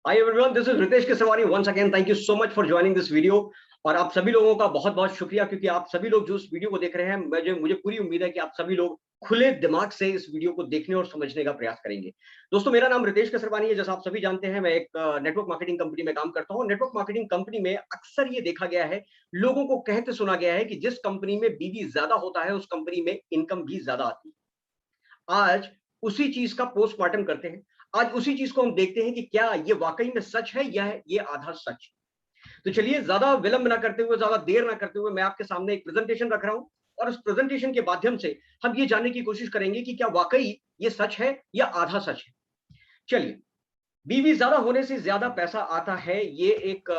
Hi everyone, this is Ritesh Keswani once again. Thank you so much for joining this video. और आप सभी लोगों का बहुत बहुत शुक्रिया, क्योंकि आप सभी लोग जो इस वीडियो को देख रहे हैं, मुझे पूरी उम्मीद है कि आप सभी लोग खुले दिमाग से इस वीडियो को देखने और समझने का प्रयास करेंगे। दोस्तों, मेरा नाम रितेश केसरवानी है। जैसा आप सभी जानते हैं, मैं एक नेटवर्क मार्केटिंग कंपनी में काम करता हूँ। नेटवर्क मार्केटिंग कंपनी में अक्सर ये देखा गया है, लोगों को कहते सुना गया है कि जिस कंपनी में बीवी ज्यादा होता है, उस कंपनी में इनकम भी ज्यादा आती है। आज उसी चीज का पोस्टमार्टम करते हैं। आज उसी चीज को हम देखते हैं कि क्या ये वाकई में सच है या ये आधा सच। तो चलिए, ज्यादा विलंब ना करते हुए, ज्यादा देर ना करते हुए, मैं आपके सामने एक प्रेजेंटेशन रख रहा हूं। और उस प्रेजेंटेशन के माध्यम से हम ये जानने की कोशिश करेंगे कि क्या वाकई ये सच है या आधा सच है। चलिए, बीवी ज्यादा होने से ज्यादा पैसा आता है, ये एक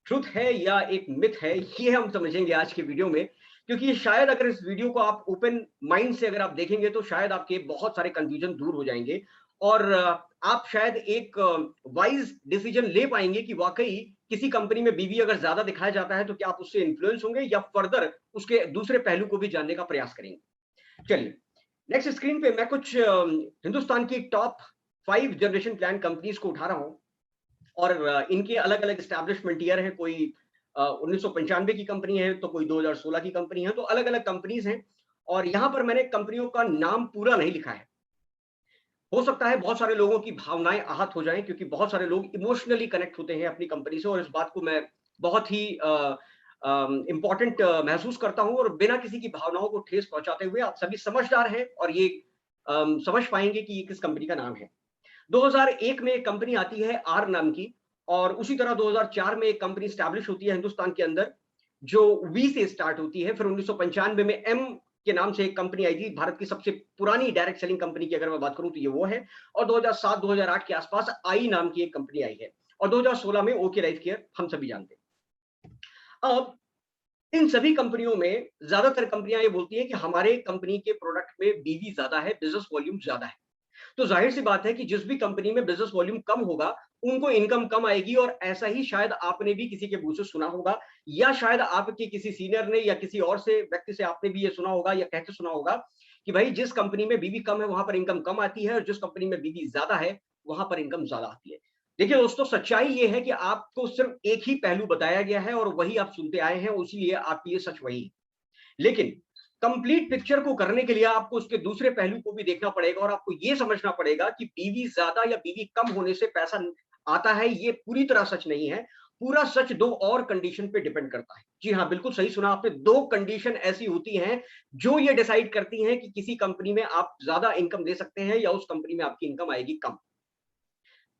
ट्रुथ है या एक मिथ है, ये हम समझेंगे आज के वीडियो में। क्योंकि शायद अगर इस वीडियो को आप ओपन माइंड से अगर आप देखेंगे, तो शायद आपके बहुत सारे कंफ्यूजन दूर हो जाएंगे। और आप शायद एक वाइज डिसीजन ले पाएंगे कि वाकई किसी कंपनी में बीवी अगर ज्यादा दिखाया जाता है, तो क्या आप उससे इन्फ्लुएंस होंगे या फर्दर उसके दूसरे पहलू को भी जानने का प्रयास करेंगे। चलिए, नेक्स्ट स्क्रीन पे मैं कुछ हिंदुस्तान की टॉप 5 जनरेशन प्लान कंपनीज को उठा रहा हूं। और इनके अलग अलग स्टैब्लिशमेंट ईयर है। कोई 1995 की कंपनी है, तो कोई 2016 की कंपनी है, तो अलग अलग कंपनीज हैं। और यहां पर मैंने कंपनियों का नाम पूरा नहीं लिखा है। हो सकता है बहुत सारे लोगों की भावनाएं आहत हो जाएं, क्योंकि बहुत सारे लोग इमोशनली कनेक्ट होते हैं अपनी कंपनी से, और इस बात को मैं बहुत ही इंपॉर्टेंट महसूस करता हूं। और बिना किसी की भावनाओं को ठेस पहुंचाते हुए, आप सभी समझदार हैं और ये समझ पाएंगे कि ये किस कंपनी का नाम है। 2001 में एक कंपनी आती है आर नाम की। और उसी तरह 2004 में एक कंपनी स्टैब्लिश होती है हिंदुस्तान के अंदर, जो वी से स्टार्ट होती है। फिर 1995 में एम के नाम से एक कंपनी आई थी। भारत की सबसे पुरानी डायरेक्ट सेलिंग कंपनी की अगर मैं बात करूं, तो ये वो है। और 2007-2008 के आसपास आई नाम की एक कंपनी आई है। और 2016 में ओके लाइफ केयर, हम सभी जानते हैं। अब इन सभी कंपनियों में ज्यादातर कंपनियां ये बोलती हैं कि हमारे कंपनी के प्रोडक्ट में बीवी ज्यादा है, बिजनेस वॉल्यूम ज्यादा है। तो जाहिर सी बात है कि जिस भी कंपनी में बिजनेस वॉल्यूम कम होगा, उनको इनकम कम आएगी। और ऐसा ही शायद आपने भी किसी के मुंह से सुना होगा, या शायद आपके किसी सीनियर ने या किसी और से व्यक्ति से आपने भी ये सुना होगा या कहते सुना होगा कि भाई, जिस कंपनी में बीवी कम है वहां पर इनकम कम आती है, और जिस कंपनी में बीवी ज्यादा है वहां पर इनकम ज्यादा आती है। देखिए दोस्तों, सच्चाई ये है कि आपको सिर्फ एक ही पहलू बताया गया है और वही आप सुनते आए हैं, इसीलिए आपके लिए सच वही है। लेकिन कंप्लीट पिक्चर को करने के लिए आपको उसके दूसरे पहलू को भी देखना पड़ेगा, और आपको यह समझना पड़ेगा कि बीवी ज्यादा या बीवी कम होने से पैसा आता है, ये पूरी तरह सच नहीं है। पूरा सच दो और कंडीशन पे डिपेंड करता है। जी हाँ, बिल्कुल सही सुना आपने। दो कंडीशन ऐसी होती हैं जो ये डिसाइड करती हैं कि किसी कंपनी में आप ज्यादा इनकम दे सकते हैं या उस कंपनी में आपकी इनकम आएगी कम।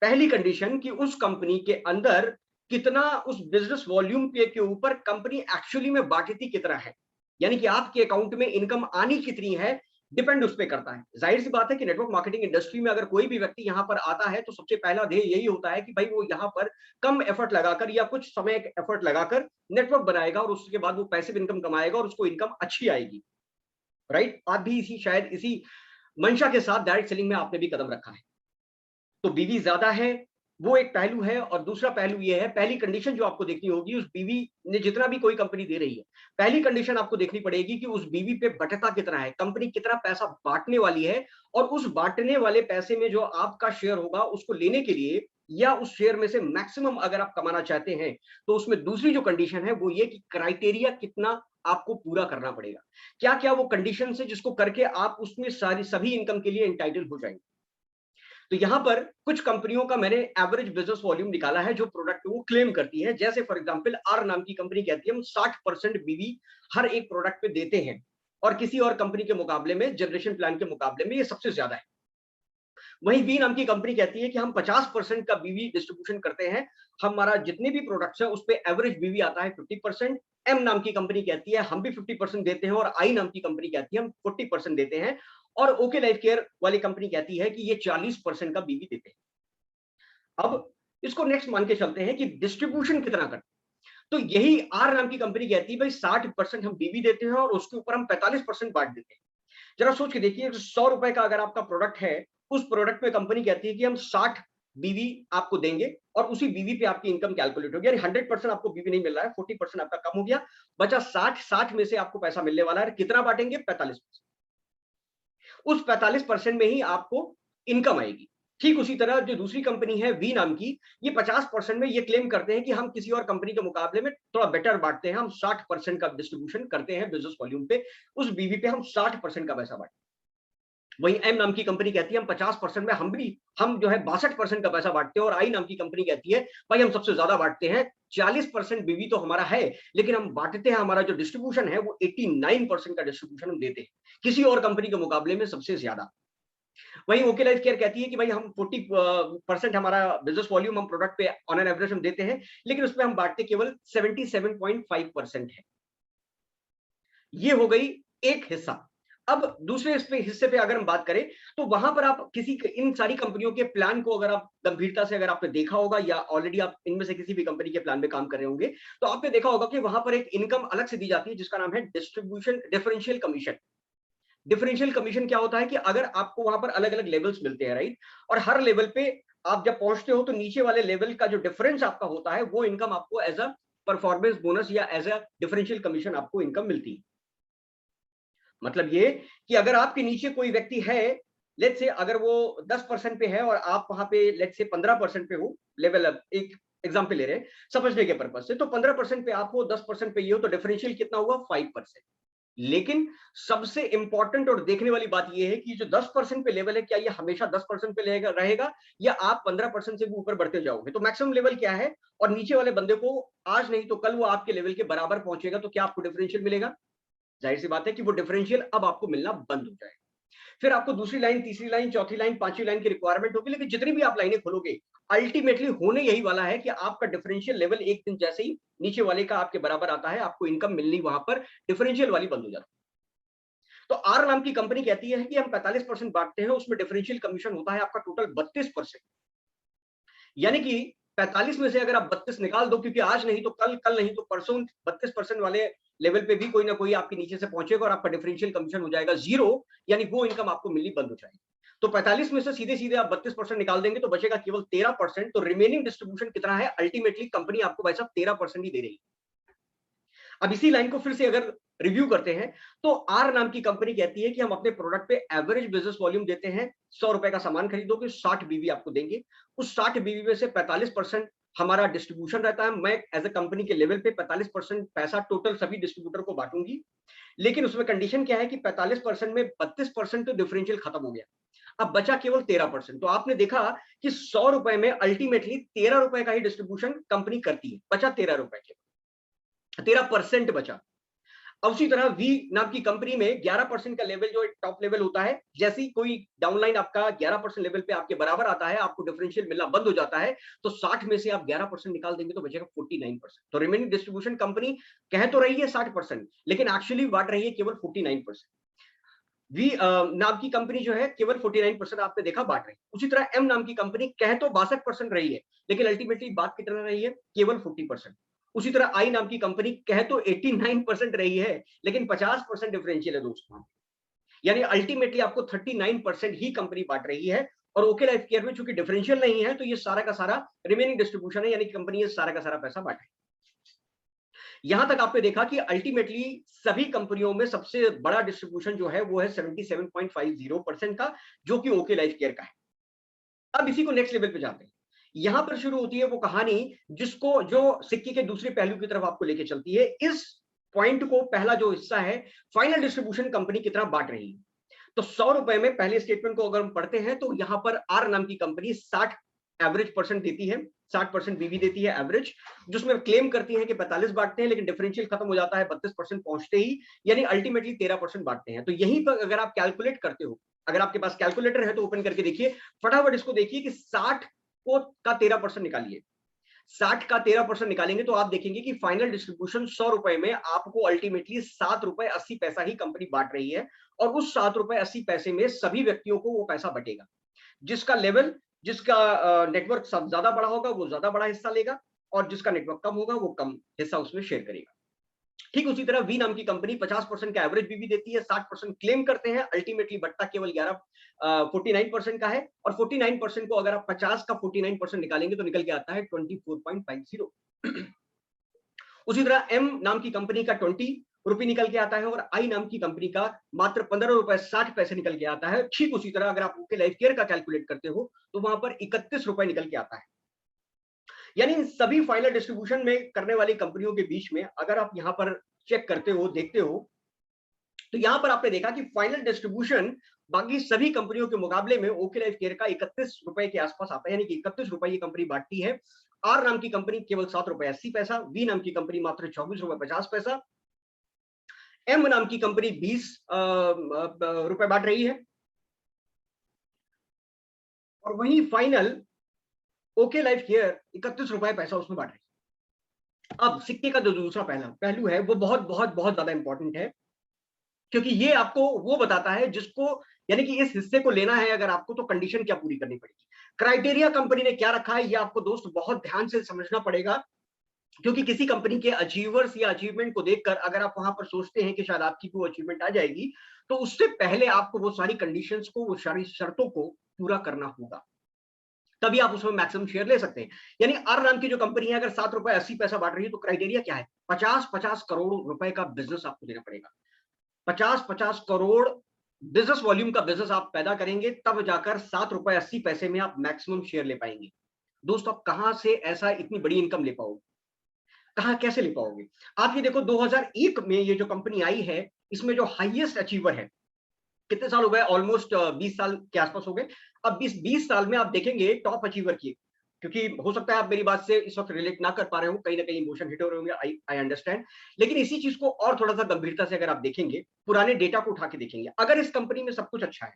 पहली कंडीशन कि उस कंपनी के अंदर कितना, उस बिजनेस वॉल्यूम के ऊपर कंपनी एक्चुअली में बांटती कितना है, यानी कि आपके अकाउंट में इनकम आनी कितनी है, डिपेंड उस पर करता है। जाहिर सी बात है कि नेटवर्क मार्केटिंग इंडस्ट्री में अगर कोई भी व्यक्ति यहां पर आता है, तो सबसे पहला ध्येय यही होता है कि भाई वो यहां पर कम एफर्ट लगाकर या कुछ समय एफर्ट लगाकर नेटवर्क बनाएगा, और उसके बाद वो पैसिव इनकम कमाएगा और उसको इनकम अच्छी आएगी। राइट? आप भी इसी, शायद इसी मंशा के साथ डायरेक्ट सेलिंग में आपने भी कदम रखा है। तो बीवी ज्यादा है, वो एक पहलू है। और दूसरा पहलू ये है, पहली कंडीशन जो आपको देखनी होगी, उस बीवी ने जितना भी कोई कंपनी दे रही है, पहली कंडीशन आपको देखनी पड़ेगी कि उस बीवी पे बटता कितना है, कंपनी कितना पैसा बांटने वाली है। और उस बांटने वाले पैसे में जो आपका शेयर होगा, उसको लेने के लिए या उस शेयर में से मैक्सिमम अगर आप कमाना चाहते हैं, तो उसमें दूसरी जो कंडीशन है वो ये कि क्राइटेरिया कितना आपको पूरा करना पड़ेगा। क्या क्या वो कंडीशन है जिसको करके आप उसमें सारी सभी इनकम के लिए एंटाइटल हो जाएंगे। तो यहां पर कुछ कंपनियों का मैंने एवरेज बिजनेस वॉल्यूम निकाला है, जो प्रोडक्ट वो क्लेम करती है। जैसे फॉर एग्जांपल आर नाम की कंपनी कहती है हम 60% बीवी हर एक प्रोडक्ट पे देते हैं, और किसी और कंपनी के मुकाबले में, जनरेशन प्लान के मुकाबले में ये सबसे ज्यादा है। वहीं बी नाम की कंपनी कहती है कि हम 50% का बीवी डिस्ट्रीब्यूशन करते हैं, हमारा जितने भी प्रोडक्ट्स हैं उस पे एवरेज बीवी आता है 50%। एम नाम की कंपनी कहती है हम भी 50% देते हैं, और आई नाम की कंपनी कहती है हम 40% देते हैं। और ओके लाइफ केयर वाली कंपनी कहती है कि ये 40% का बीवी देते हैं। अब इसको नेक्स्ट मान के चलते हैं कि डिस्ट्रीब्यूशन कितना करते हैं। तो यही आर नाम की कंपनी कहती है भाई 60% हम बीवी देते हैं और उसके ऊपर हम 45% बांट देते हैं। जरा सोच के देखिए, 100 रुपए का अगर आपका प्रोडक्ट है, उस प्रोडक्ट पे कंपनी कहती है कि हम 60 बीवी आपको देंगे, और उसी बीवी पे आपकी इनकम कैलकुलेट होगी। यानी 100% आपको बीवी नहीं मिल रहा है, 40% आपका कम हो गया, बचा 60 में से आपको पैसा मिलने वाला है। कितना बांटेंगे? 45%। उस 45% में ही आपको इनकम आएगी। ठीक उसी तरह जो दूसरी कंपनी है वी नाम की, ये 50% में ये क्लेम करते हैं कि हम किसी और कंपनी के मुकाबले में थोड़ा बेटर बांटते हैं, हम 60% का डिस्ट्रीब्यूशन करते हैं बिजनेस वॉल्यूम पे, उस बीवी पे हम 60% का पैसा बांटते हैं। वहीं एम नाम की कंपनी कहती है हम 50% में हम जो है 62% का पैसा बांटते हैं, और आई नाम की कंपनी कहती है भाई हम सबसे ज्यादा बांटते हैं, 40% बीवी तो हमारा है, लेकिन हम बांटते हैं, हमारा जो डिस्ट्रीब्यूशन है वो 89% का डिस्ट्रीब्यूशन हम देते हैं, किसी और कंपनी के मुकाबले में सबसे ज्यादा। वहीं ओके लाइफ केयर कहती है कि भाई हम 40% हमारा बिजनेस वॉल्यूम हम प्रोडक्ट पे ऑन एन एवरेज हम देते हैं, लेकिन उसमें हम बांटते केवल 77.5% है। ये हो गई एक हिस्सा। अब दूसरे हिस्से पे अगर हम बात करें, तो वहां पर आप इन सारी कंपनियों के प्लान को अगर आप गंभीरता से अगर आपने देखा होगा, या ऑलरेडी आप इनमें से किसी भी कंपनी के प्लान में काम कर रहे होंगे, तो आपने देखा होगा कि वहां पर एक इनकम अलग से दी जाती है जिसका नाम है distribution differential commission. Differential commission क्या होता है कि अगर आपको वहां पर अलग अलग लेवल्स मिलते हैं, राइट, और हर लेवल पे आप जब पहुंचते हो तो नीचे वाले लेवल का जो डिफरेंस आपका होता है वो इनकम आपको एज अ परफॉर्मेंस बोनस या एज अ डिफरेंशियल कमीशन आपको इनकम मिलती है। मतलब ये कि अगर आपके नीचे कोई व्यक्ति है, लेट्स से अगर वो 10% पे है और आप वहां पे लेट्स से 15% पे हो, लेवल अप एक एग्जांपल ले रहे हैं समझने के पर्पज से, तो 15% पे आप हो, 10% पे ये हो, तो डिफरेंशियल कितना हुआ 5%। लेकिन सबसे इंपॉर्टेंट और देखने वाली बात यह है कि जो 10% पे लेवल है, क्या ये हमेशा 10% पे रहेगा या आप 15% से भी ऊपर बढ़ते जाओगे? तो मैक्सिमम लेवल क्या है, और नीचे वाले बंदे को आज नहीं तो कल वो आपके लेवल के बराबर पहुंचेगा, तो क्या आपको डिफरेंशियल मिलेगा? जाहिर सी बात है कि वो डिफरेंशियल अब आपको मिलना बंद हो जाएगा। फिर आपको दूसरी लाइन, तीसरी लाइन, चौथी लाइन, पांचवी लाइन की रिक्वायरमेंट होगी, लेकिन जितनी भी आप लाइनें खोलोगे, अल्टीमेटली होने यही वाला है कि आपका डिफरेंशियल लेवल एक दिन जैसे ही नीचे वाले का आपके बराबर आता है, आपको इनकम मिलनी वहां पर डिफरेंशियल वाली बंद हो जाती है। तो आर नाम की कंपनी कहती है कि हम 45% बांटते हैं, उसमें डिफरेंशियल कमीशन होता है आपका टोटल 32%। यानी कि 45 में से अगर आप 32 निकाल दो, क्योंकि आज नहीं तो कल, कल नहीं तो परसों 32% वाले लेवल पे भी कोई ना कोई आपके नीचे से पहुंचेगा और आपका डिफरेंशियल कमीशन हो जाएगा जीरो, यानी वो इनकम आपको मिलनी बंद हो जाएगी। तो 45 में से सीधे सीधे आप 32% निकाल देंगे तो बचेगा केवल 13%। तो रिमेनिंग डिस्ट्रीब्यूशन कितना है? अल्टीमेटली कंपनी आपको भाई साहब 13% ही दे रही है। अब इसी लाइन को फिर से अगर रिव्यू करते हैं, तो आर नाम की कंपनी कहती है कि हम अपने प्रोडक्ट पे एवरेज बिजनेस वॉल्यूम देते हैं, 100 रुपए का सामान खरीदोगे 60 बीवी आपको देंगे, उस 60 बीवी में से 45% हमारा डिस्ट्रीब्यूशन रहता है। मैं एज ए कंपनी के लेवल पे 45% पैसा टोटल सभी डिस्ट्रीब्यूटर को बांटूंगी, लेकिन उसमें कंडीशन क्या है कि 45% में 32% तो डिफरेंशियल खत्म हो गया, अब बचा केवल 13%। तो आपने देखा कि 100 रुपए में अल्टीमेटली 13 रुपए का ही डिस्ट्रीब्यूशन कंपनी करती है, बचा 13 रुपए के, 13% बचा। अब उसी तरह वी नाम की कंपनी में 11% का लेवल जो टॉप लेवल होता है, जैसे ही कोई डाउनलाइन आपका 11% लेवल पे आपके बराबर आता है, आपको डिफरेंशियल मिलना बंद हो जाता है, तो 60 में से आप 11% निकाल देंगे तो बचेगा 49%। तो रिमेनिंग डिस्ट्रीब्यूशन कंपनी कह तो रही है 60%, लेकिन एक्चुअली बांट रही है केवल 49%। वी नाम की कंपनी जो है केवल 49% आपने देखा बांट रही है। उसी तरह एम नाम की कंपनी कह तो 62% रही है, लेकिन अल्टीमेटली बात कितना रही है? केवल 40%। उसी तरह आई नाम की कंपनी कह तो 89% रही है, लेकिन 50% डिफरेंशियल है दोस्तों। यानी अल्टीमेटली आपको 39% ही कंपनी बांट रही है। और ओके लाइफ केयर में चूंकि डिफरेंशियल नहीं है, तो ये सारा का सारा रिमेनिंग डिस्ट्रीब्यूशन है, यानी कंपनी ये सारा का सारा पैसा बांट रही है। यहां तक आपने देखा कि अल्टीमेटली सभी कंपनियों में सबसे बड़ा डिस्ट्रीब्यूशन जो है वो है 77.50% का, जो कि ओके लाइफ केयर का है। अब इसी को नेक्स्ट लेवल पे जाते हैं। यहां पर शुरू होती है वो कहानी जिसको जो सिक्के के दूसरे पहलू की तरफ आपको लेके चलती है। इस पॉइंट को पहला जो हिस्सा है, फाइनल डिस्ट्रीब्यूशन कंपनी कितना बांट रही है। तो 100 रुपए में पहले स्टेटमेंट को अगर हम पढ़ते हैं, तो यहां पर आर नाम की कंपनी 60 एवरेज परसेंट देती है, 60% बीवी देती है एवरेज, जिसमें क्लेम करती है कि 45 बांटते हैं, लेकिन डिफरेंशियल खत्म हो जाता है 32% पहुंचते ही, यानी अल्टीमेटली 13% बांटते हैं। तो यहीं पर अगर आप कैलकुलेट करते हो, अगर आपके पास कैलकुलेटर है तो ओपन करके देखिए, फटाफट इसको देखिए कि 60 को का 13% निकालिए। 60 का 13% निकालेंगे तो आप देखेंगे कि फाइनल डिस्ट्रीब्यूशन 100 रुपए में आपको अल्टीमेटली 7 रुपए 80 पैसा ही कंपनी बांट रही है, और उस 7 रुपए 80 पैसे में सभी व्यक्तियों को वो पैसा बटेगा। जिसका लेवल, जिसका नेटवर्क सब ज्यादा बड़ा होगा वो ज्यादा बड़ा हिस्सा लेगा, और जिसका नेटवर्क कम होगा वो कम हिस्सा उसमें शेयर करेगा। ठीक उसी तरह वी नाम की कंपनी 50% का एवरेज बीवी देती है, 60% क्लेम करते हैं, अल्टीमेटली बट्टा केवल 49% का है, और 49% को अगर आप 50 का 49% निकालेंगे तो निकल के आता है 24.50। उसी तरह एम नाम की कंपनी का 20, रुपए निकल के आता है और आई नाम की कंपनी का मात्र 15 रुपए 60 पैसे निकल के आता है। ठीक उसी तरह अगर आप ओके लाइफ केयर का कैलकुलेट करते हो तो वहां पर 31 रुपए निकल के आता है। यानी इन सभी फाइनल डिस्ट्रीब्यूशन में करने वाली कंपनियों के बीच में अगर आप यहां पर चेक करते हो, देखते हो, तो यहां पर आपने देखा कि फाइनल डिस्ट्रीब्यूशन बाकी सभी कंपनियों के मुकाबले में ओके लाइफ केयर का 31 रुपए के आसपास आता है, यानी कि 31 रुपए ये कंपनी बांटती है। आर नाम की कंपनी केवल 7 रुपए 80 पैसा, वी नाम की कंपनी मात्र 24 रुपए 50 पैसा, एम नाम की कंपनी 20 रुपए बांट रही है, और वहीं फाइनल ओके लाइफ केयर 31 रुपए पैसा उसमें बांट रही है। अब सिक्के का जो दूसरा पहलू है वो बहुत बहुत बहुत ज्यादा इंपॉर्टेंट है, क्योंकि ये आपको वो बताता है जिसको, यानी कि इस हिस्से को लेना है अगर आपको, तो कंडीशन क्या पूरी करनी पड़ेगी, क्राइटेरिया कंपनी ने क्या रखा है, ये आपको दोस्त बहुत ध्यान से समझना पड़ेगा। क्योंकि किसी कंपनी के अचीवर्स या अचीवमेंट को देखकर अगर आप वहां पर सोचते हैं कि शायद आपकी वो अचीवमेंट आ जाएगी, तो उससे पहले आपको वो सारी कंडीशंस को, वो सारी शर्तों को पूरा करना होगा, तभी आप उसमें मैक्सिमम शेयर ले सकते हैं। यानी आर नाम की जो कंपनी है अगर 7 रुपए 80 पैसा बांट रही है, तो क्राइटेरिया क्या है, 50-50 करोड़ रुपए का बिजनेस आपको देना पड़ेगा। 50-50 करोड़ बिजनेस वॉल्यूम का बिजनेस आप पैदा करेंगे, तब जाकर 7 रुपए 80 पैसे में आप मैक्सिमम शेयर ले पाएंगे। दोस्तों, आप कहां से ऐसा इतनी बड़ी इनकम ले पाओगे, कहां कैसे ले पाओगे? आप ये देखो 2001 में ये जो कंपनी आई है, इसमें जो हाईएस्ट अचीवर है, कितने साल हो गए, ऑलमोस्ट 20 साल के आसपास हो गए। अब 20 साल में आप देखेंगे टॉप अचीवर की, क्योंकि हो सकता है आप मेरी बात से इस वक्त रिलेट ना कर पा रहे हो, कहीं ना कहीं इमोशन हिट हो रहे होंगे, आई अंडरस्टैंड। लेकिन इसी चीज को और थोड़ा सा गंभीरता से अगर आप देखेंगे, पुराने डेटा को उठा के देखेंगे, अगर इस कंपनी में सब कुछ अच्छा है,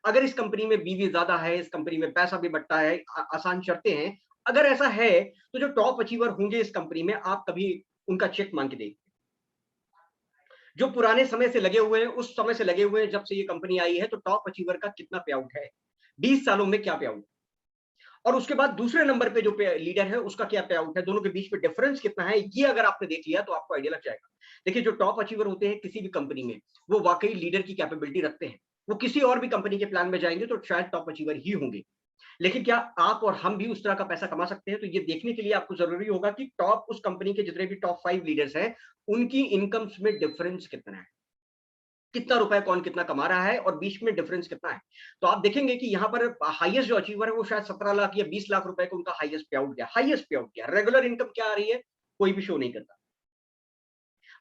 अगर इस कंपनी में बीवी ज्यादा है, इस कंपनी में पैसा भी बटता है, आसान शर्तें हैं, अगर ऐसा है, तो जो टॉप अचीवर होंगे इस कंपनी में, आप कभी उनका चेक मांग के देखिए। जो पुराने समय से लगे हुए हैं, उस समय से लगे हुए हैं जब से ये कंपनी आई है, तो टॉप अचीवर का कितना पे आउट है, 20 सालों में क्या पे आउट, और उसके बाद दूसरे नंबर पे जो लीडर है उसका क्या पे आउट है, दोनों के बीच में डिफरेंस कितना है, ये अगर आपने देख लिया तो आपको आइडिया लग जाएगा। देखिए, जो टॉप अचीवर होते हैं किसी भी कंपनी में, वो वाकई लीडर की कैपेबिलिटी रखते हैं। वो किसी और भी कंपनी के प्लान में जाएंगे तो शायद टॉप अचीवर ही होंगे। लेकिन क्या आप और हम भी उस तरह का पैसा कमा सकते हैं? तो ये देखने के लिए आपको जरूरी होगा कि टॉप उस कंपनी के जितने भी टॉप 5 लीडर्स हैं, उनकी इनकम्स में डिफरेंस कितना है, कितना रुपए कौन कितना कमा रहा है, और बीच में डिफरेंस कितना है। तो आप देखेंगे कि यहाँ पर हाईएस्ट जो अचीवर है वो शायद 17 लाख या 20 लाख रुपए को उनका हाईएस्ट पे आउट गया, हाईएस्ट पे आउट गया। रेगुलर इनकम क्या आ रही है, कोई भी शो नहीं करता।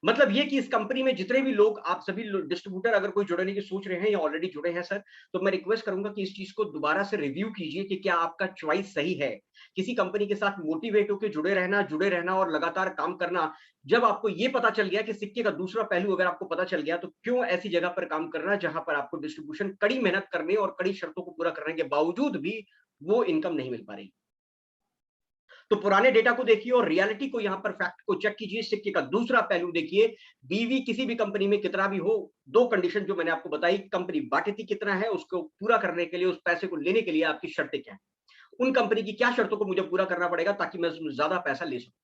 मतलब ये कि इस कंपनी में जितने भी लोग, आप सभी डिस्ट्रीब्यूटर अगर कोई जुड़ने की सोच रहे हैं या ऑलरेडी जुड़े हैं सर, तो मैं रिक्वेस्ट करूंगा कि इस चीज को दोबारा से रिव्यू कीजिए कि क्या आपका चॉइस सही है। किसी कंपनी के साथ मोटिवेट होकर जुड़े रहना और लगातार काम करना, जब आपको ये पता चल गया कि सिक्के का दूसरा पहलू अगर आपको पता चल गया, तो क्यों ऐसी जगह पर काम करना जहां पर आपको डिस्ट्रीब्यूशन कड़ी मेहनत करने और कड़ी शर्तों को पूरा करने के बावजूद भी वो इनकम नहीं मिल पा रही। तो पुराने डेटा को देखिए और रियलिटी को, यहां पर फैक्ट को चेक कीजिए। सिक्के का दूसरा पहलू देखिए, बीवी किसी भी कंपनी में कितना भी हो, दो कंडीशन जो मैंने आपको बताई, कंपनी बांटती कितना है, उसको पूरा करने के लिए, उस पैसे को लेने के लिए आपकी शर्तें क्या है, उन कंपनी की क्या शर्तों को मुझे पूरा करना पड़ेगा ताकि मैं उसमें ज्यादा पैसा ले सकूं।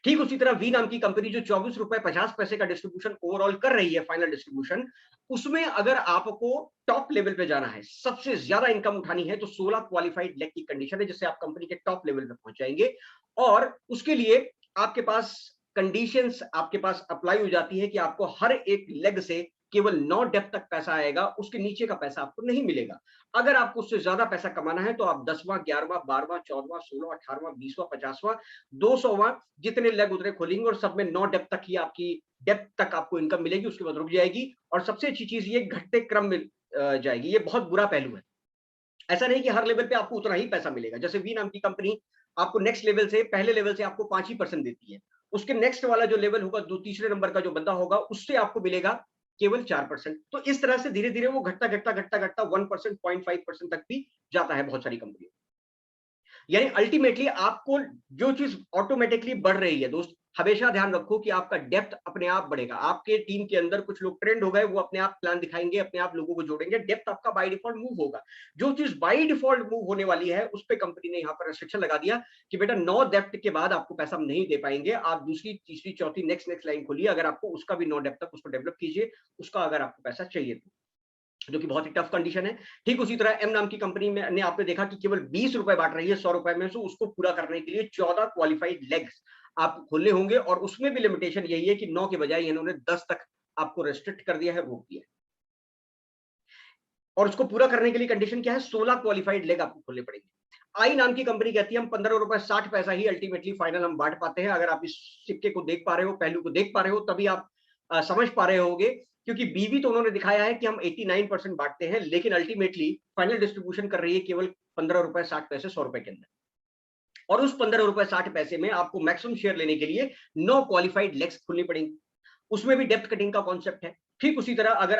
ठीक उसी तरह वी नाम की कंपनी जो 24 रुपए 50 पैसे का डिस्ट्रीब्यूशन ओवरऑल कर रही है, फाइनल डिस्ट्रीब्यूशन, उसमें अगर आपको टॉप लेवल पे जाना है, सबसे ज्यादा इनकम उठानी है, तो 16 क्वालिफाइड लेग की कंडीशन है, जिससे आप कंपनी के टॉप लेवल पे पहुंच जाएंगे। और उसके लिए आपके पास कंडीशंस आपके पास अप्लाई हो जाती है कि आपको हर एक लेग से केवल 9 डेप्थ तक पैसा आएगा, उसके नीचे का पैसा आपको नहीं मिलेगा। अगर आपको उससे ज्यादा पैसा कमाना है तो आप 10वां 11वां 12वां 14वां 16वां 18वां 20वां 50वां 200वां जितने लेग उतने खोलेंगे, और सब में 9 डेप्थ तक ही आपकी डेप्थ तक आपको इनकम मिलेगी, उसके बाद रुक जाएगी। और सबसे अच्छी चीज ये घटते क्रम में जाएगी। ये बहुत बुरा पहलू है। ऐसा नहीं कि हर लेवल पे आपको उतना ही पैसा मिलेगा। जैसे वी नाम की कंपनी आपको नेक्स्ट लेवल से, पहले लेवल से आपको 5% देती है, उसके नेक्स्ट वाला जो लेवल होगा, दो तीसरे नंबर का जो बंदा होगा, उससे आपको मिलेगा केवल 4%। तो इस तरह से धीरे धीरे वो घटता घटता घटता घटता 1%, 0.5% तक भी जाता है बहुत सारी कंपनी। यानी अल्टीमेटली आपको जो चीज ऑटोमेटिकली बढ़ रही है दोस्त, हमेशा ध्यान रखो कि आपका डेप्थ अपने आप बढ़ेगा। आपके टीम के अंदर कुछ लोग ट्रेंड हो गए, वो अपने आप प्लान दिखाएंगे, अपने आप लोगों को जोड़ेंगे, डेप्थ आपका बाय डिफॉल्ट मूव होगा। जो चीज बाय डिफॉल्ट मूव होने वाली है, उस पर कंपनी ने यहाँ पर रेस्ट्रिक्शन लगा दिया कि बेटा 9 डेप्थ के बाद आपको पैसा हम नहीं दे पाएंगे, आप दूसरी तीसरी चौथी नेक्स्ट नेक्स्ट लाइन खोलिए, अगर आपको उसका भी 9 डेप्थ तक उसको डेवलप कीजिए, उसका अगर आपको पैसा चाहिए तो, जो कि बहुत ही टफ कंडीशन है। ठीक उसी तरह एम नाम की कंपनी में ने आपने देखा कि केवल 20 रुपए बांट रही है 100 रुपए में से, उसको पूरा करने के लिए 14 क्वालिफाइड लेग्स आप खोलने होंगे, और उसमें भी लिमिटेशन यही है कि 9 के बजाय इन्होंने 10 तक आपको रेस्ट्रिक्ट कर दिया है, रोक दिया है। और उसको पूरा करने के लिए कंडीशन क्या है? 16 क्वालिफाइड लेग आपको खोलने पड़ेंगे। आई नाम की कंपनी कहती है हम 15 रुपए 60 पैसा ही अल्टीमेटली फाइनल हम बांट पाते हैं। अगर आप इस सिक्के को देख पा रहे हो, पहलू को देख पा रहे हो, तभी आप समझ पा रहे होगे, क्योंकि बीवी तो उन्होंने दिखाया है कि हम 89% बांटते हैं, लेकिन अल्टीमेटली फाइनल डिस्ट्रीब्यूशन कर रही है केवल 15 रुपए 60 पैसे 100 रुपए के अंदर। और उस 15 रुपए 60 पैसे में आपको मैक्सिमम शेयर लेने के लिए 9 क्वालिफाइड लेग्स खुलनी पड़ेंगी। उसमें भी डेप्थ कटिंग का कॉन्सेप्ट है। ठीक उसी तरह अगर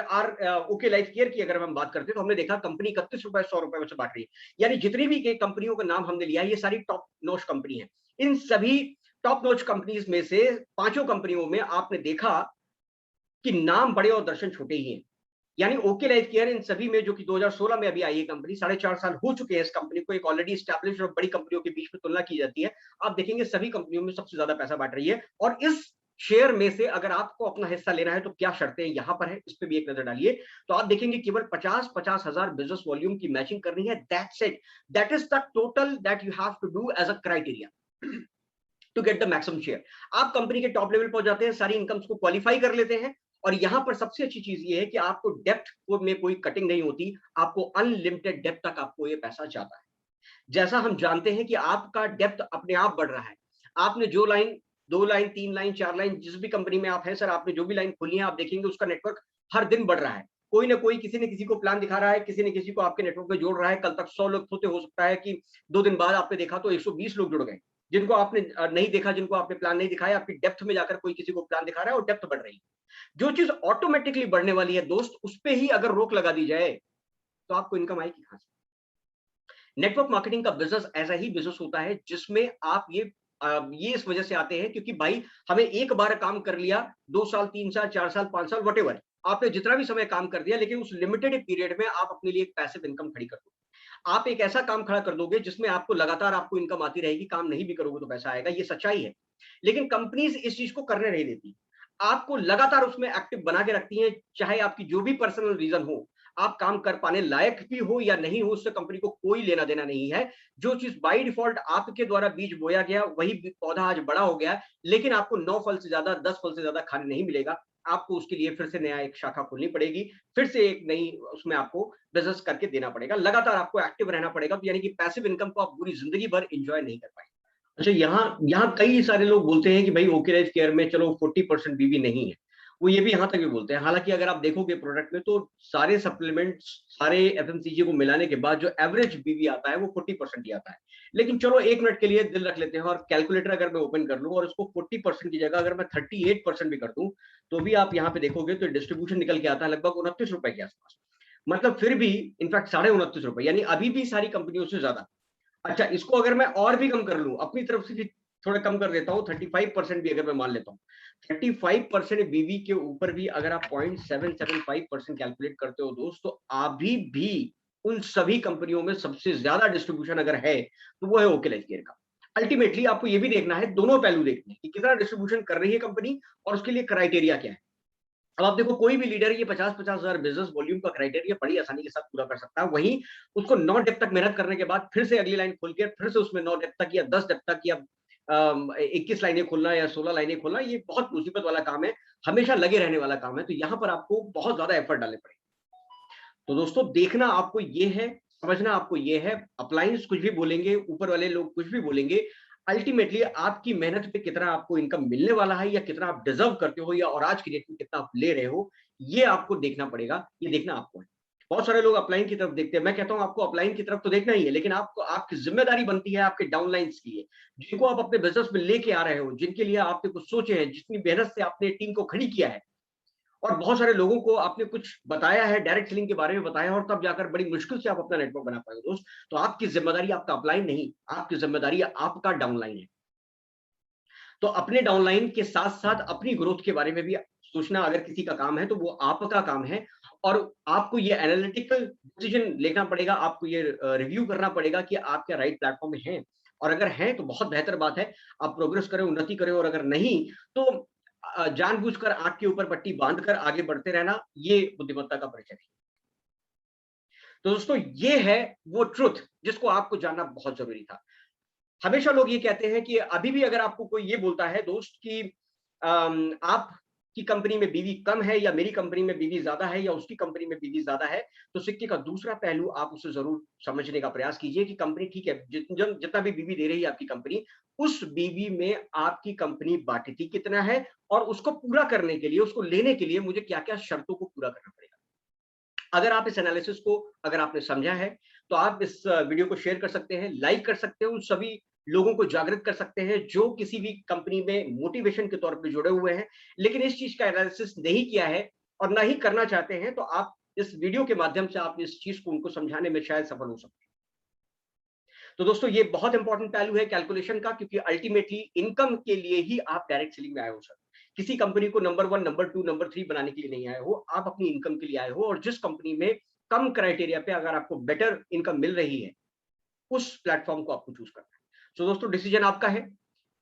ओके लाइफ केयर की अगर हम बात करते हैं, तो हमने देखा कंपनी 31 रुपए 100 रुपए में से बांट रही है। यानी जितनी भी कंपनियों का नाम हमने लिया, ये सारी टॉप नॉच कंपनी है। इन सभी टॉप नॉच कंपनीज में से पांचों कंपनियों में आपने देखा कि नाम बड़े और दर्शन छोटे ही हैं। यानी ओके लाइफ केयर इन सभी में, जो कि 2016 में अभी आई है कंपनी, 4.5 साल हो चुके हैं इस कंपनी को, एक ऑलरेडी स्टैब्लिश और बड़ी कंपनियों के बीच में तुलना की जाती है। आप देखेंगे सभी कंपनियों में सबसे ज्यादा पैसा बांट रही है। और इस शेयर में से अगर आपको अपना हिस्सा लेना है तो क्या शर्तें यहां पर है, इस पे भी एक नजर डालिए। तो आप देखेंगे केवल 50 हजार बिजनेस वॉल्यूम की मैचिंग करनी है। That's it, that is the total that you have to do as a criteria to get the maximum share. आप कंपनी के टॉप लेवल पहुंच जाते हैं, सारी इनकम्स को क्वालिफाई कर लेते हैं, और यहां पर सबसे अच्छी चीज ये है कि आपको डेप्थ में कोई कटिंग नहीं होती, आपको अनलिमिटेड डेप्थ तक आपको ये पैसा जाता है। जैसा हम जानते हैं कि आपका डेप्थ अपने आप बढ़ रहा है। आपने जो लाइन, 2 लाइन, 3 लाइन, 4 लाइन, जिस भी कंपनी में आप हैं सर, आपने जो भी लाइन खोली है, आप देखेंगे उसका नेटवर्क हर दिन बढ़ रहा है। कोई ना कोई किसी न किसी को प्लान दिखा रहा है, किसी न किसी को आपके नेटवर्क में जोड़ रहा है। कल तक 100 लोग होते, हो सकता है कि 2 दिन बाद आपने देखा तो 120 लोग जुड़ गए, जिनको आपने नहीं देखा, जिनको आपने प्लान नहीं दिखाया। आपकी डेप्थ में जाकर कोई किसी को प्लान दिखा रहा है और डेप्थ बढ़ रही है। जो चीज ऑटोमेटिकली बढ़ने वाली है दोस्त, उस पे ही अगर रोक लगा दी जाए तो आपको इनकम आएगी कहां से? नेटवर्क मार्केटिंग का बिजनेस ऐसा ही बिजनेस होता है जिसमें आप ये इस वजह से आते हैं क्योंकि भाई हमें एक बार काम कर लिया, 2 साल 3 साल 4 साल 5 साल वटेवर, आपने जितना भी समय काम कर दिया, लेकिन उस लिमिटेड पीरियड में आप अपने लिए एक पैसिव इनकम खड़ी कर दो। आप एक ऐसा काम खड़ा कर दोगे जिसमें आपको लगातार आपको इनकम आती रहेगी, काम नहीं भी करोगे तो पैसा आएगा, ये सच्चाई है। लेकिन कंपनीज इस चीज को करने नहीं देती, आपको लगातार उसमें एक्टिव बना के रखती हैं, चाहे आपकी जो भी पर्सनल रीजन हो, आप काम कर पाने लायक भी हो या नहीं हो, उससे कंपनी को कोई लेना देना नहीं है। जो चीज बाय डिफॉल्ट आपके द्वारा बीज बोया गया, वही पौधा आज बड़ा हो गया, लेकिन आपको 9 फल से ज्यादा, 10 फल से ज्यादा खाने नहीं मिलेगा। आपको उसके लिए फिर से नया एक शाखा खोलनी पड़ेगी, फिर से एक नई उसमें आपको बिजनेस करके देना पड़ेगा, लगातार आपको एक्टिव रहना पड़ेगा। तो यानी कि पैसिव इनकम को आप पूरी जिंदगी भर एंजॉय नहीं कर पाएंगे। अच्छा, यहाँ यहाँ कई सारे लोग बोलते हैं कि भाई ओके लाइफ केयर में चलो 40% बीवी नहीं है, वो ये भी यहाँ तक भी बोलते हैं। हालांकि अगर आप देखोगे प्रोडक्ट में, तो सारे सप्लीमेंट्स, सारे एफएमसीजी को मिलाने के बाद जो एवरेज बीवी आता है वो 40% ही आता है। लेकिन चलो 1 मिनट के लिए दिल रख लेते हैं, और कैलकुलेटर अगर मैं ओपन कर लूं और उसको 40% की जगह अगर मैं 38% भी कर दूं, तो भी आप यहाँ पे देखोगे तो डिस्ट्रीब्यूशन निकल के आता है लगभग 29 रुपए के आसपास। मतलब फिर भी इनफैक्ट 29.5 रुपए, यानी अभी भी सारी कंपनियों से ज्यादा। अच्छा, इसको अगर मैं और भी कम कर लूं, अपनी तरफ से भी थोड़ा कम कर देता हूं, 35% भी अगर मैं मान लेता हूं, 35% बीवी के ऊपर भी अगर आप 0.775% कैलकुलेट करते हो दोस्त, तो अभी भी उन सभी कंपनियों में सबसे ज्यादा डिस्ट्रीब्यूशन अगर है तो वो है ओके लाइफ केयर का। अल्टीमेटली आपको ये भी देखना है, दोनों पहलू देखने हैं कि कितना डिस्ट्रीब्यूशन कर रही है कंपनी और उसके लिए क्राइटेरिया क्या है। अब आप देखो, कोई भी लीडर ये 50-50 हजार बिजनेस वॉल्यूम का क्राइटेरिया बड़ी आसानी के साथ पूरा कर सकता है। वहीं उसको 9 डेप्थ तक मेहनत करने के बाद फिर से अगली लाइन खोल के फिर से उसमें 9 डेप्थ तक या 10 डेप्थ तक या 21 लाइनें खोलना या 16 लाइनें खोलना, ये बहुत मुसीबत वाला काम है, हमेशा लगे रहने वाला काम है। तो यहाँ पर आपको बहुत ज्यादा एफर्ट डालने पड़ेंगे। तो दोस्तों, देखना आपको ये है, समझना आपको ये है, अप्लायंस कुछ भी बोलेंगे, ऊपर वाले लोग कुछ भी बोलेंगे, अल्टीमेटली आपकी मेहनत पे कितना आपको इनकम मिलने वाला है, या कितना आप डिजर्व करते हो, या और आज की डेट में कितना आप ले रहे हो, ये आपको देखना पड़ेगा। ये देखना आपको है। बहुत सारे लोग अपलाइन की तरफ देखते हैं, मैं कहता हूं आपको अपलाइन की तरफ तो देखना ही है, लेकिन आपको, आपकी जिम्मेदारी बनती है आपके डाउनलाइंस की है, जिनको आप अपने बिजनेस में लेके आ रहे हो, जिनके लिए आपने कुछ सोचे हैं, जितनी मेहनत से आपने टीम को खड़ी किया है, और बहुत सारे लोगों को आपने कुछ बताया है, डायरेक्ट सेलिंग के बारे में बताया, और तब जाकर बड़ी मुश्किल से आप अपना नेटवर्क बना पाएंगे दोस्त। तो आपकी जिम्मेदारी आपका अपलाइन नहीं, आपकी जिम्मेदारी आपका डाउनलाइन है। तो अपने डाउनलाइन के साथ साथ अपनी ग्रोथ के बारे में भी सोचना अगर किसी का काम है तो वो आपका काम है। और आपको ये एनालिटिकल डिसीजन लेना पड़ेगा, आपको ये रिव्यू करना पड़ेगा कि आप क्या राइट प्लेटफॉर्म में हैं, और अगर हैं तो बहुत बेहतर बात है, आप प्रोग्रेस करें, उन्नति करें, और अगर नहीं तो जानबूझकर आंख के ऊपर पट्टी बांधकर आगे बढ़ते रहना, ये बुद्धिमत्ता का परिचय है। तो दोस्तों, ये है वो ट्रुथ जिसको आपको जानना बहुत जरूरी था। हमेशा लोग ये कहते हैं कि अभी भी अगर आपको कोई ये बोलता है दोस्त कि आपकी कंपनी में बीवी कम है या मेरी कंपनी में बीवी ज्यादा है या उसकी कंपनी में बीवी ज्यादा है, तो सिक्के का दूसरा पहलू आप उसे जरूर समझने का प्रयास कीजिए कि कंपनी ठीक है, जितना भी बीवी दे रही है आपकी कंपनी, उस बीवी में आपकी कंपनी बांटती कितना है और उसको पूरा करने के लिए, उसको लेने के लिए मुझे क्या-क्या शर्तों को पूरा करना पड़ेगा। अगर आप इस एनालिसिस को अगर आपने समझा है, तो आप इस वीडियो को शेयर कर सकते हैं, लाइक कर सकते हैं, उन सभी लोगों को जागृत कर सकते हैं जो किसी भी कंपनी में मोटिवेशन के तौर पे जुड़े हुए हैं, लेकिन इस चीज का एनालिसिस नहीं किया है और ना ही करना चाहते हैं, तो आप इस वीडियो के माध्यम से आप इस चीज को उनको समझाने में शायद सफल हो सकते हैं। तो दोस्तों ये बहुत इंपॉर्टेंट पहलू है कैलकुलेशन का, क्योंकि अल्टीमेटली इनकम के लिए ही आप डायरेक्ट सेलिंग में आए हो सर। किसी कंपनी को नंबर 1, नंबर 2, नंबर 3 बनाने के लिए नहीं आए हो, आप अपनी इनकम के लिए आए हो, और जिस कंपनी में कम क्राइटेरिया पे अगर आपको बेटर इनकम मिल रही है, उस प्लेटफॉर्म को आपको चूज करना है। तो दोस्तों डिसीजन आपका है,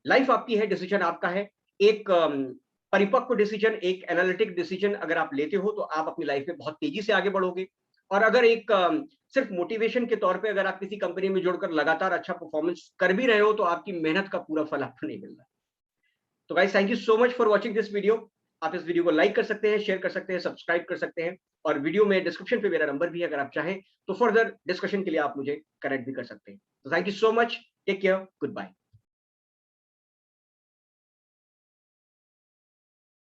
लाइफ आपकी है, डिसीजन आपका है। एक परिपक्व डिसीजन, एक एनालिटिक डिसीजन अगर आप लेते हो तो आप अपनी लाइफ में बहुत तेजी से आगे बढ़ोगे। और अगर एक सिर्फ मोटिवेशन के तौर पे अगर आप किसी कंपनी में जुड़कर लगातार अच्छा परफॉर्मेंस कर भी रहे हो, तो आपकी मेहनत का पूरा फल आपको नहीं मिल रहा। तो guys thank you so much for watching this video. आप इस वीडियो को लाइक कर सकते हैं, शेयर कर सकते हैं, सब्सक्राइब कर सकते हैं, और वीडियो में डिस्क्रिप्शन पे मेरा नंबर भी है, अगर आप चाहें तो फर्दर डिस्कशन के लिए आप मुझे कनेक्ट भी कर सकते हैं। तो thank you so much, take care, good bye.